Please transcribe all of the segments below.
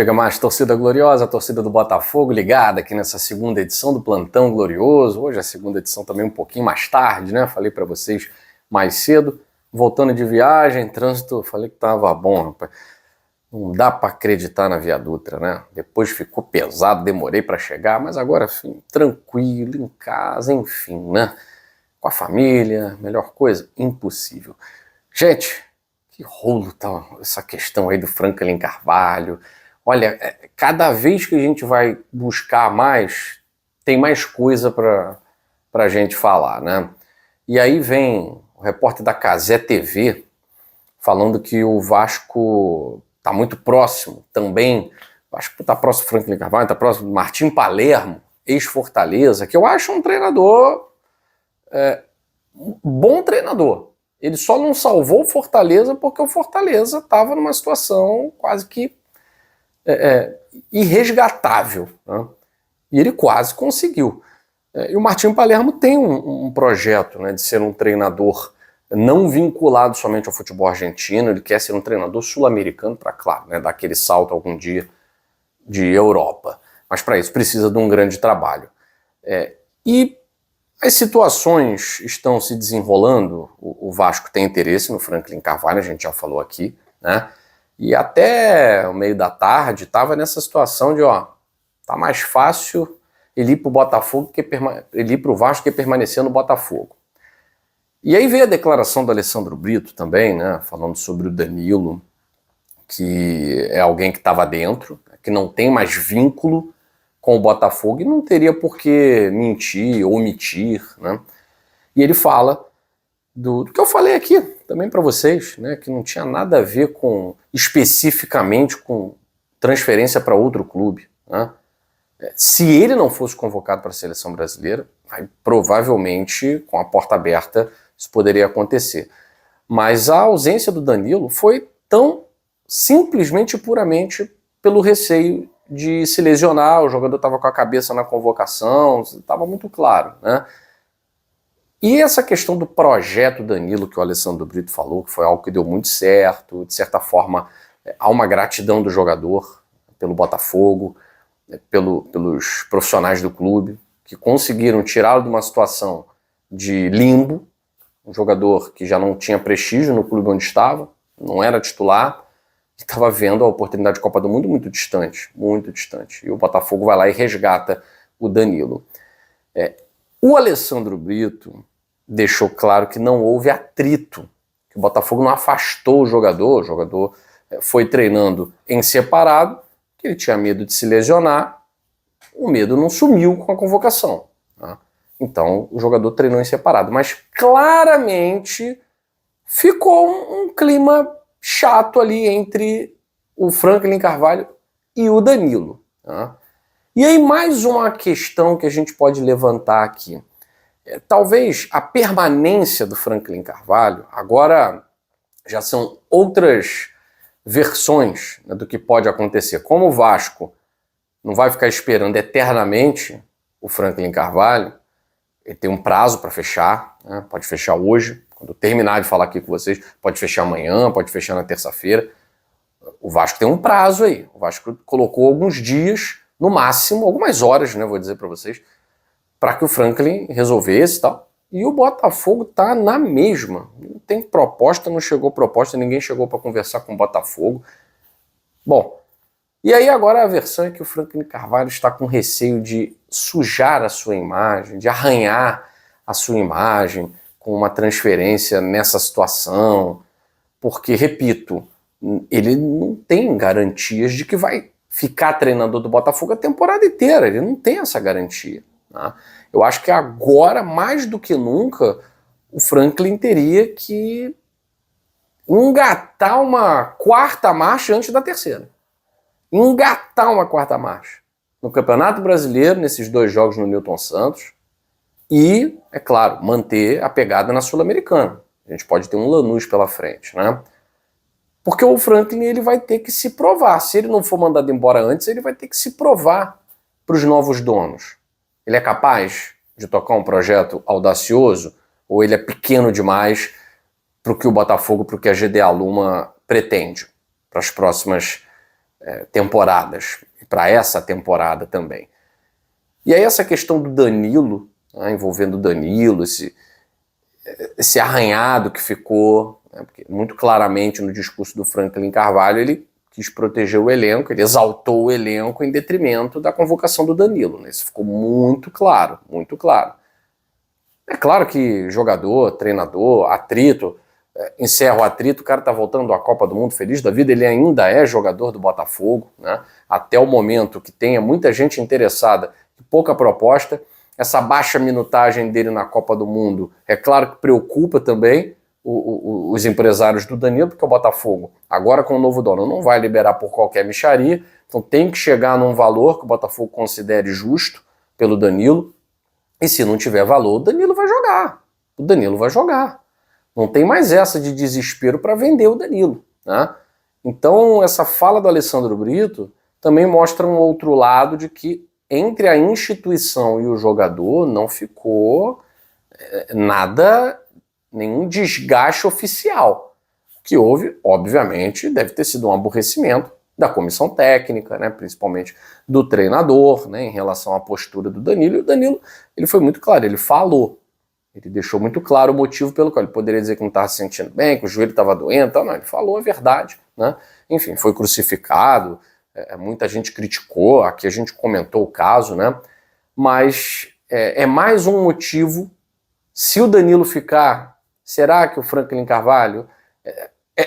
Chega mais, torcida gloriosa, a torcida do Botafogo ligada aqui nessa segunda edição do Plantão Glorioso. Hoje a segunda edição também um pouquinho mais tarde, né? Falei para vocês mais cedo. Voltando de viagem, trânsito, falei que tava bom, rapaz. Não dá para acreditar na Via Dutra, né? Depois ficou pesado, demorei para chegar, mas agora, enfim, tranquilo, em casa, enfim, né? Com a família, melhor coisa, impossível. Gente, que rolo tá essa questão aí do Franklin Carvalho. Olha, cada vez que a gente vai buscar mais, tem mais coisa pra gente falar, né? E aí vem o repórter da Cazé TV falando que o Vasco tá muito próximo também. O Vasco tá próximo do Franklin Carvalho, tá próximo do Martim Palermo, ex-Fortaleza, que eu acho um treinador, um bom treinador. Ele só não salvou o Fortaleza porque o Fortaleza estava numa situação quase que irresgatável, né? E ele quase conseguiu. E o Martim Palermo tem um projeto, né, de ser um treinador não vinculado somente ao futebol argentino. Ele quer ser um treinador sul-americano para, claro, né, dar aquele salto algum dia de Europa. Mas para isso precisa de um grande trabalho. E as situações estão se desenrolando. O Vasco tem interesse no Franklin Carvalho, a gente já falou aqui, né? E até o meio da tarde estava nessa situação de, tá mais fácil ele ir para o Botafogo ele ir para o Vasco que permanecer no Botafogo. E aí veio a declaração do Alessandro Brito também, né? Falando sobre o Danilo, que é alguém que estava dentro, que não tem mais vínculo com o Botafogo e não teria por que mentir, omitir, né? E ele fala do que eu falei aqui também para vocês, né? Que não tinha nada a ver especificamente com transferência para outro clube, né? Se ele não fosse convocado para a seleção brasileira, aí, provavelmente, com a porta aberta, isso poderia acontecer. Mas a ausência do Danilo foi tão simplesmente e puramente pelo receio de se lesionar. O jogador estava com a cabeça na convocação, estava muito claro, né? E essa questão do projeto Danilo, que o Alessandro Brito falou, que foi algo que deu muito certo, de certa forma, há uma gratidão do jogador pelo Botafogo, pelos profissionais do clube, que conseguiram tirá-lo de uma situação de limbo, um jogador que já não tinha prestígio no clube onde estava, não era titular, e estava vendo a oportunidade de Copa do Mundo muito distante, muito distante. E o Botafogo vai lá e resgata o Danilo. O Alessandro Brito deixou claro que não houve atrito, que o Botafogo não afastou o jogador foi treinando em separado, que ele tinha medo de se lesionar, o medo não sumiu com a convocação, né? Então o jogador treinou em separado, mas claramente ficou um clima chato ali entre o Franklin Carvalho e o Danilo, né? E aí mais uma questão que a gente pode levantar aqui. Talvez a permanência do Franklin Carvalho, agora já são outras versões, né, do que pode acontecer. Como o Vasco não vai ficar esperando eternamente o Franklin Carvalho, ele tem um prazo para fechar, né, pode fechar hoje, quando eu terminar de falar aqui com vocês, pode fechar amanhã, pode fechar na terça-feira. O Vasco tem um prazo aí, o Vasco colocou alguns dias, no máximo, algumas horas, né, vou dizer para vocês, para que o Franklin resolvesse e tal. E o Botafogo tá na mesma. Não tem proposta, não chegou proposta, ninguém chegou para conversar com o Botafogo. Bom, e aí agora a versão é que o Franklin Carvalho está com receio de sujar a sua imagem, de arranhar a sua imagem com uma transferência nessa situação, porque, repito, ele não tem garantias de que vai ficar treinador do Botafogo a temporada inteira, ele não tem essa garantia, né? Eu acho que agora, mais do que nunca, o Franklin teria que engatar uma quarta marcha antes da terceira. Engatar uma quarta marcha no Campeonato Brasileiro, nesses 2 jogos no Newton Santos, e, é claro, manter a pegada na Sul-Americana. A gente pode ter um Lanús pela frente, né? Porque o Franklin ele vai ter que se provar. Se ele não for mandado embora antes, ele vai ter que se provar para os novos donos. Ele é capaz de tocar um projeto audacioso ou ele é pequeno demais para o que o Botafogo, para o que a GD Aluma pretende para as próximas temporadas, para essa temporada também. E aí essa questão do Danilo, né, envolvendo o Danilo, esse arranhado que ficou, né, porque muito claramente no discurso do Franklin Carvalho ele quis proteger o elenco, ele exaltou o elenco em detrimento da convocação do Danilo, né? Isso ficou muito claro, muito claro. É claro que jogador, treinador, atrito, encerra o atrito, o cara tá voltando à Copa do Mundo feliz da vida, ele ainda é jogador do Botafogo, né? Até o momento que tenha muita gente interessada, pouca proposta, essa baixa minutagem dele na Copa do Mundo, é claro que preocupa também os empresários do Danilo, porque o Botafogo, agora com o novo dono, não vai liberar por qualquer mixaria, então tem que chegar num valor que o Botafogo considere justo pelo Danilo, e se não tiver valor, o Danilo vai jogar. O Danilo vai jogar. Não tem mais essa de desespero para vender o Danilo, né? Então, essa fala do Alessandro Brito também mostra um outro lado de que entre a instituição e o jogador não ficou nada, nenhum desgaste oficial. O que houve, obviamente, deve ter sido um aborrecimento da comissão técnica, né, principalmente do treinador, né, em relação à postura do Danilo. E o Danilo, ele foi muito claro, ele falou. Ele deixou muito claro o motivo pelo qual ele poderia dizer que não estava se sentindo bem, que o joelho estava doendo, não, ele falou a verdade, né? Enfim, foi crucificado, muita gente criticou, aqui a gente comentou o caso, né? Mas é mais um motivo. Se o Danilo ficar, será que o Franklin Carvalho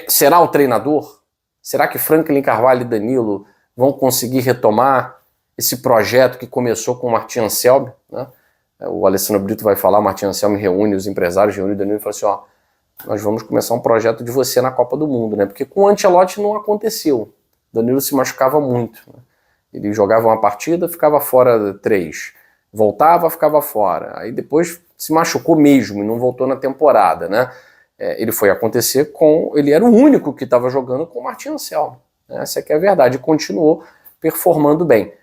será o treinador? Será que Franklin Carvalho e Danilo vão conseguir retomar esse projeto que começou com o Martin Anselmi, né? O Alessandro Brito vai falar, o Martin Anselmi reúne os empresários, reúne o Danilo e fala assim, ó, nós vamos começar um projeto de você na Copa do Mundo, né? Porque com o Ancelotti não aconteceu. O Danilo se machucava muito, né? Ele jogava uma partida, ficava fora 3. Voltava, ficava fora. Aí depois se machucou mesmo e não voltou na temporada, né? Ele foi acontecer ele era o único que estava jogando com o Martin Anselmi, né? Essa é que é a verdade. E continuou performando bem.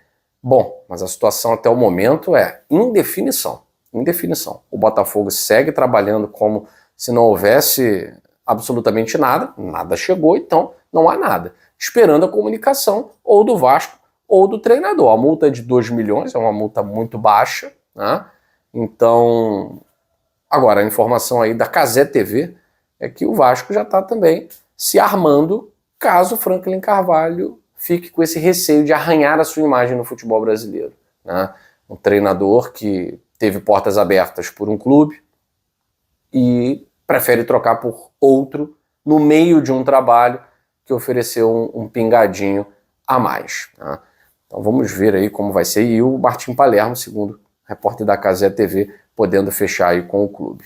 Bom, mas a situação até o momento é indefinição. Indefinição. O Botafogo segue trabalhando como se não houvesse absolutamente nada. Nada chegou, então não há nada. Esperando a comunicação ou do Vasco ou do treinador. A multa é de 2 milhões, é uma multa muito baixa, né? Então, agora a informação aí da Cazé TV é que o Vasco já está também se armando caso o Franklin Carvalho fique com esse receio de arranhar a sua imagem no futebol brasileiro, né? Um treinador que teve portas abertas por um clube e prefere trocar por outro no meio de um trabalho que ofereceu um pingadinho a mais, né? Então vamos ver aí como vai ser. E o Martim Palermo, segundo repórter da Cazé TV, podendo fechar aí com o clube.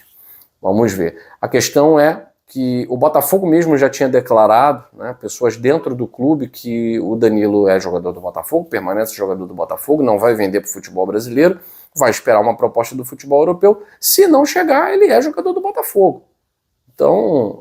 Vamos ver. A questão é que o Botafogo mesmo já tinha declarado, né, pessoas dentro do clube, que o Danilo é jogador do Botafogo, permanece jogador do Botafogo, não vai vender para o futebol brasileiro, vai esperar uma proposta do futebol europeu. Se não chegar, ele é jogador do Botafogo. Então,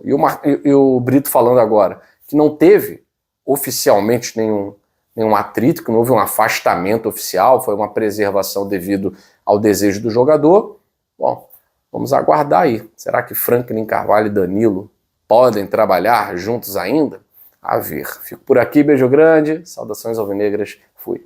e o Brito falando agora que não teve oficialmente nenhum atrito, que não houve um afastamento oficial, foi uma preservação devido ao desejo do jogador. Bom, vamos aguardar aí. Será que Franklin Carvalho e Danilo podem trabalhar juntos ainda? A ver. Fico por aqui, beijo grande, saudações alvinegras, fui.